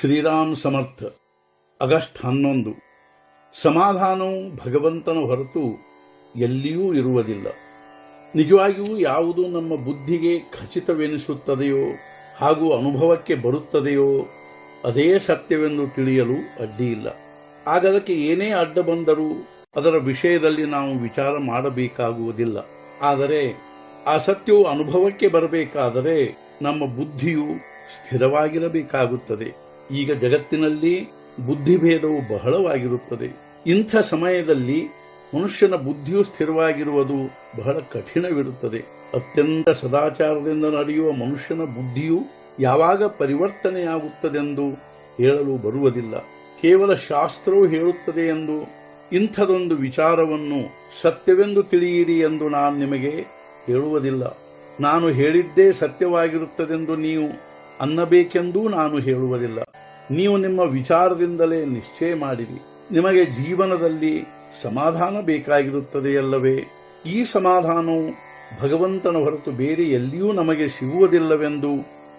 ಶ್ರೀರಾಮ್ ಸಮರ್ಥ. August 11. ಸಮಾಧಾನವು ಭಗವಂತನ ಹೊರತು ಎಲ್ಲಿಯೂ ಇರುವುದಿಲ್ಲ. ನಿಜವಾಗಿಯೂ ಯಾವುದು ನಮ್ಮ ಬುದ್ಧಿಗೆ ಖಚಿತವೆನಿಸುತ್ತದೆಯೋ ಹಾಗೂ ಅನುಭವಕ್ಕೆ ಬರುತ್ತದೆಯೋ ಅದೇ ಸತ್ಯವೆಂದು ತಿಳಿಯಲು ಅಡ್ಡಿಯಿಲ್ಲ. ಆಗ ಅದಕ್ಕೆ ಏನೇ ಅಡ್ಡ ಬಂದರೂ ಅದರ ವಿಷಯದಲ್ಲಿ ನಾವು ವಿಚಾರ ಮಾಡಬೇಕಾಗುವುದಿಲ್ಲ. ಆದರೆ ಆ ಸತ್ಯವು ಅನುಭವಕ್ಕೆ ಬರಬೇಕಾದರೆ ನಮ್ಮ ಬುದ್ಧಿಯು ಸ್ಥಿರವಾಗಿರಬೇಕಾಗುತ್ತದೆ. ಈಗ ಜಗತ್ತಿನಲ್ಲಿ ಬುದ್ಧಿಭೇದವು ಬಹಳವಾಗಿರುತ್ತದೆ. ಇಂಥ ಸಮಯದಲ್ಲಿ ಮನುಷ್ಯನ ಬುದ್ಧಿಯು ಸ್ಥಿರವಾಗಿರುವುದು ಬಹಳ ಕಠಿಣವಿರುತ್ತದೆ. ಅತ್ಯಂತ ಸದಾಚಾರದಿಂದ ನಡೆಯುವ ಮನುಷ್ಯನ ಬುದ್ಧಿಯು ಯಾವಾಗ ಪರಿವರ್ತನೆಯಾಗುತ್ತದೆಂದು ಹೇಳಲು ಬರುವುದಿಲ್ಲ. ಕೇವಲ ಶಾಸ್ತ್ರವು ಹೇಳುತ್ತದೆ ಎಂದು ಇಂಥದೊಂದು ವಿಚಾರವನ್ನು ಸತ್ಯವೆಂದು ತಿಳಿಯಿರಿ ಎಂದು ನಾನು ನಿಮಗೆ ಹೇಳುವುದಿಲ್ಲ. ನಾನು ಹೇಳಿದ್ದೇ ಸತ್ಯವಾಗಿರುತ್ತದೆಂದು ನೀವು ಅನ್ನಬೇಕೆಂದೂ ನಾನು ಹೇಳುವುದಿಲ್ಲ. ನೀವು ನಿಮ್ಮ ವಿಚಾರದಿಂದಲೇ ನಿಶ್ಚಯ ಮಾಡಿರಿ. ನಿಮಗೆ ಜೀವನದಲ್ಲಿ ಸಮಾಧಾನ ಬೇಕಾಗಿರುತ್ತದೆಯಲ್ಲವೇ? ಈ ಸಮಾಧಾನವು ಭಗವಂತನ ಹೊರತು ಬೇರೆ ಎಲ್ಲಿಯೂ ನಮಗೆ ಸಿಗುವುದಿಲ್ಲವೆಂದು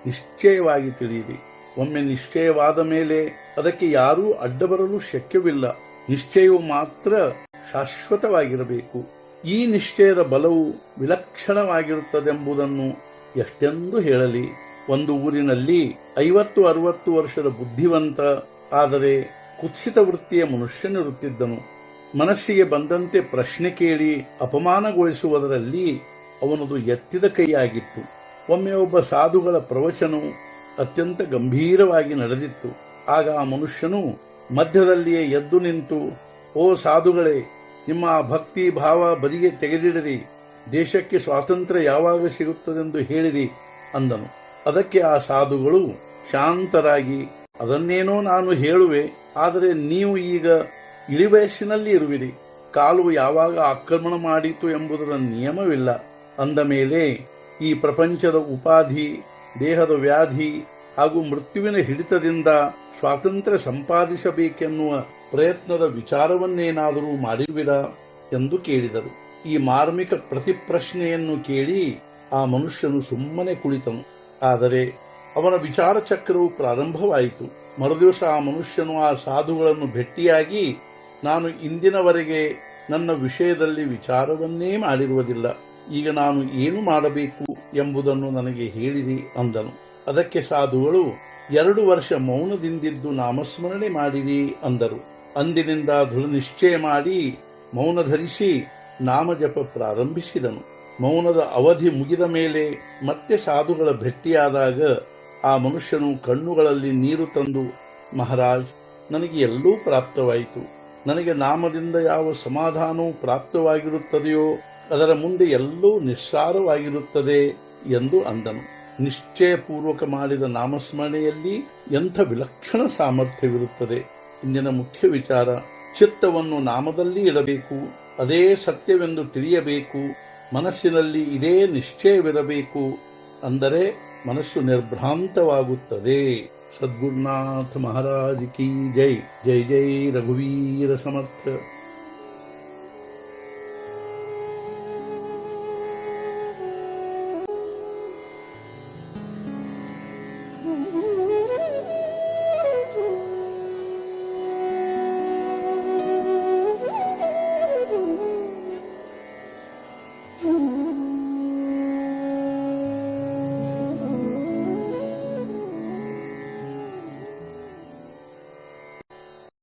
ನಿಶ್ಚಯವಾಗಿ ತಿಳಿಯಿರಿ. ಒಮ್ಮೆ ನಿಶ್ಚಯವಾದ ಮೇಲೆ ಅದಕ್ಕೆ ಯಾರೂ ಅಡ್ಡಬರಲು ಶಕ್ಯವಿಲ್ಲ. ನಿಶ್ಚಯವು ಮಾತ್ರ ಶಾಶ್ವತವಾಗಿರಬೇಕು. ಈ ನಿಶ್ಚಯದ ಬಲವು ವಿಲಕ್ಷಣವಾಗಿರುತ್ತದೆಂಬುದನ್ನು ಎಷ್ಟೆಂದು ಹೇಳಲಿ. ಒಂದು ಊರಿನಲ್ಲಿ 50-60 ವರ್ಷದ ಬುದ್ಧಿವಂತ ಆದರೆ ಕುತ್ಸಿತ ವೃತ್ತಿಯ ಮನುಷ್ಯನಿರುತ್ತಿದ್ದನು. ಮನಸ್ಸಿಗೆ ಬಂದಂತೆ ಪ್ರಶ್ನೆ ಕೇಳಿ ಅಪಮಾನಗೊಳಿಸುವುದರಲ್ಲಿ ಅವನದು ಎತ್ತಿದ ಕೈಯಾಗಿತ್ತು. ಒಮ್ಮೆ ಒಬ್ಬ ಸಾಧುಗಳ ಪ್ರವಚನವು ಅತ್ಯಂತ ಗಂಭೀರವಾಗಿ ನಡೆದಿತ್ತು. ಆಗ ಆ ಮನುಷ್ಯನು ಮಧ್ಯದಲ್ಲಿಯೇ ಎದ್ದು ನಿಂತು, ಓ ಸಾಧುಗಳೇ, ನಿಮ್ಮ ಭಕ್ತಿ ಭಾವ ಬದಿಗೆ ತೆಗೆದಿಡಿರಿ. ದೇಶಕ್ಕೆ ಸ್ವಾತಂತ್ರ್ಯ ಯಾವಾಗ ಸಿಗುತ್ತದೆಂದು ಹೇಳಿರಿ ಅಂದನು. ಅದಕ್ಕೆ ಆ ಸಾಧುಗಳು ಶಾಂತರಾಗಿ, ಅದನ್ನೇನೋ ನಾನು ಹೇಳುವೆ, ಆದರೆ ನೀವು ಈಗ ಇಳಿವಯಸ್ಸಿನಲ್ಲಿ ಇರುವಿರಿ. ಕಾಲು ಯಾವಾಗ ಆಕ್ರಮಣ ಮಾಡಿತು ಎಂಬುದರ ನಿಯಮವಿಲ್ಲ. ಅಂದ ಮೇಲೆ ಈ ಪ್ರಪಂಚದ ಉಪಾಧಿ, ದೇಹದ ವ್ಯಾಧಿ ಹಾಗೂ ಮೃತ್ಯುವಿನ ಹಿಡಿತದಿಂದ ಸ್ವಾತಂತ್ರ್ಯ ಸಂಪಾದಿಸಬೇಕೆನ್ನುವ ಪ್ರಯತ್ನದ ವಿಚಾರವನ್ನೇನಾದರೂ ಮಾಡಿರುವಿರಾ ಎಂದು ಕೇಳಿದರು. ಈ ಮಾರ್ಮಿಕ ಪ್ರತಿಪ್ರಶ್ನೆಯನ್ನು ಕೇಳಿ ಆ ಮನುಷ್ಯನು ಸುಮ್ಮನೆ ಕುಳಿತನು. ಆದರೆ ಅವನ ವಿಚಾರ ಚಕ್ರವು ಪ್ರಾರಂಭವಾಯಿತು. ಮರುದಿವಸ ಆ ಮನುಷ್ಯನು ಆ ಸಾಧುಗಳನ್ನು ಭೇಟಿಯಾಗಿ, ನಾನು ಇಂದಿನವರೆಗೆ ನನ್ನ ವಿಷಯದಲ್ಲಿ ವಿಚಾರವನ್ನೇ ಮಾಡಿರುವುದಿಲ್ಲ. ಈಗ ನಾನು ಏನು ಮಾಡಬೇಕು ಎಂಬುದನ್ನು ನನಗೆ ಹೇಳಿರಿ ಅಂದನು. ಅದಕ್ಕೆ ಸಾಧುಗಳು, 2 ವರ್ಷ ಮೌನದಿಂದಿದ್ದು ನಾಮಸ್ಮರಣೆ ಮಾಡಿರಿ ಅಂದರು. ಅಂದಿನಿಂದ ದೃಢ ನಿಶ್ಚಯ ಮಾಡಿ ಮೌನ ಧರಿಸಿ ನಾಮಜಪ ಪ್ರಾರಂಭಿಸಿದನು. ಮೌನದ ಅವಧಿ ಮುಗಿದ ಮೇಲೆ ಮತ್ತೆ ಸಾಧುಗಳ ಭೇಟಿಯಾದಾಗ ಆ ಮನುಷ್ಯನು ಕಣ್ಣುಗಳಲ್ಲಿ ನೀರು ತಂದು, ಮಹಾರಾಜ್, ನನಗೆ ಎಲ್ಲೂ ಪ್ರಾಪ್ತವಾಯಿತು. ನನಗೆ ನಾಮದಿಂದ ಯಾವ ಸಮಾಧಾನವೂ ಪ್ರಾಪ್ತವಾಗಿರುತ್ತದೆಯೋ ಅದರ ಮುಂದೆ ಎಲ್ಲೂ ನಿಸ್ಸಾರವಾಗಿರುತ್ತದೆ ಎಂದು ಅಂದನು. ನಿಶ್ಚಯಪೂರ್ವಕ ಮಾಡಿದ ನಾಮಸ್ಮರಣೆಯಲ್ಲಿ ಎಂಥ ವಿಲಕ್ಷಣ ಸಾಮರ್ಥ್ಯವಿರುತ್ತದೆ. ಇಂದಿನ ಮುಖ್ಯ ವಿಚಾರ, ಚಿತ್ತವನ್ನು ನಾಮದಲ್ಲಿ ಇಡಬೇಕು. ಅದೇ ಸತ್ಯವೆಂದು ತಿಳಿಯಬೇಕು. ಮನಸ್ಸಿನಲ್ಲಿ ಇದೇ ನಿಶ್ಚಯವಿರಬೇಕು. ಅಂದರೆ ಮನಸ್ಸು ನಿರ್ಭ್ರಾಂತವಾಗುತ್ತದೆ. ಸದ್ಗುರುನಾಥ ಮಹಾರಾಜ್ ಕಿ ಜೈ. ಜೈ ಜೈ ರಘುವೀರ ಸಮರ್ಥ.